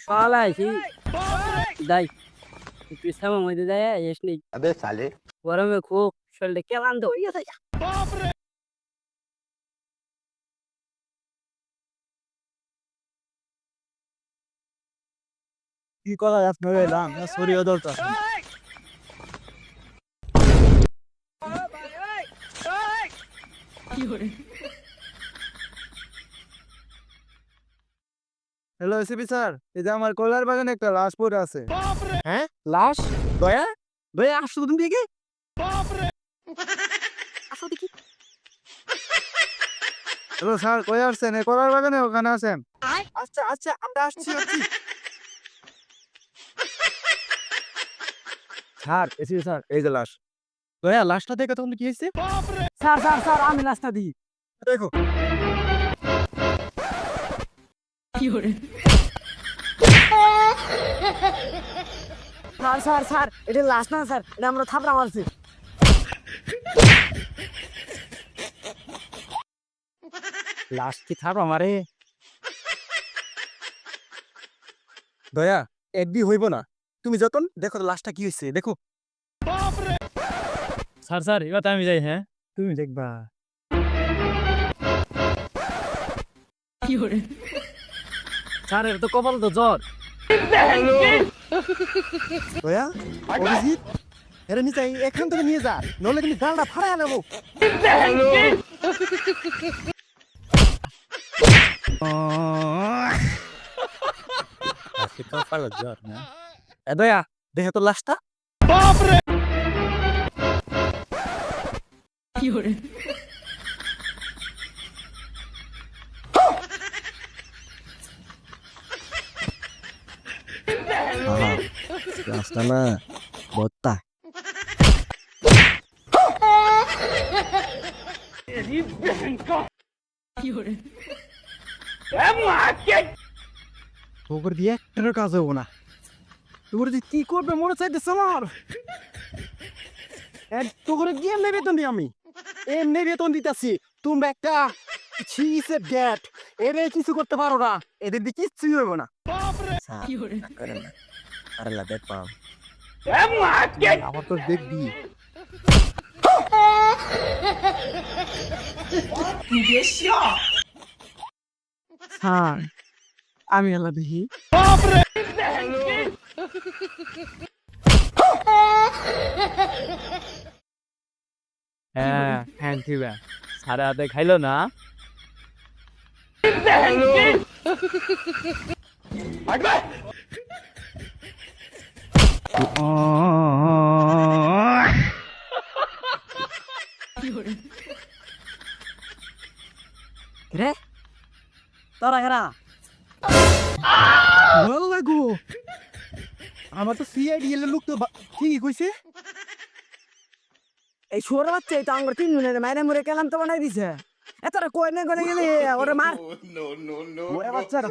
শালা আইছি দাই পিছামা মধ্যে যায় এস নেই अबे साले গরমে খুব শরীরটা কেলান্ত হয়ে গেছে কি করা যাচ্ছে এলাম শরীর দরটা হ্যালো এসিপি স্যার এই যে আমার কলার বাগানে একটা লাশ পড়ে আছে। হ্যাঁ লাশ দয়া দয়া আসছো তুমি দিকে আসো দেখি হ্যালো স্যার কই আসছেন এই কলার বাগানে ওখানে আছেন? আচ্ছা আচ্ছা আমরা আসছি স্যার এসিপি স্যার এই যে লাশ। দয়া লাশটা দেখে তখন কি হয়েছে? স্যার স্যার স্যার আমি লাশটা দিই দেখো স্যার স্যার স্যার এটা লাশ না স্যার এটা আমরা থাপড়া মারছি লাশ কি থাপড়া মারে দয়া একদি হইব না, তুমি যতন দেখো তো লাশটা কি হয়েছে দেখো। স্যার স্যার এবার আমি যাই। হ্যাঁ তুমি দেখবা স্যার এটা তো কপাল তো জ্বর দয়া অভিজিৎ এরা নিচে এখান থেকে নিয়ে যা, নইলে কিন্তু গালটা ফাড়ায় নেবো। জ্বর না এ দয়া দেখে তো লাশটা। লাশটা না বত্তা খবর দিয়ে একটার কাজ হবো না। তোর যে কি করবে মনে চাইতেছ আমার তোর গিয়ে এমনি বেতন দিই আমি, এমনি বেতন দিতেছি। তোমরা একটা ছিসে ড্যাট এরে কিছু করতে পারো না, এদের দিয়ে কিচ্ছুই হইব না। আবার তোর দেখবি স্যার আমি আল্লাহ দেখি হ্যাঁ হ্যাঁ ঠিক আছে সারা হাতে খাইলো না রে তোরা হেরা ভালো লাগো। আমার তো সিআইডি এর লোক তো ঠিকই কইছে। এই শুয়োর বাচ্চা এই তো আঙ্গুর 3 মিনিটে মাইরে মুরে কেলাম তো বানাই দিছে এতটা কই না করে গেলে ওরে মার ওরে বাচ্চারা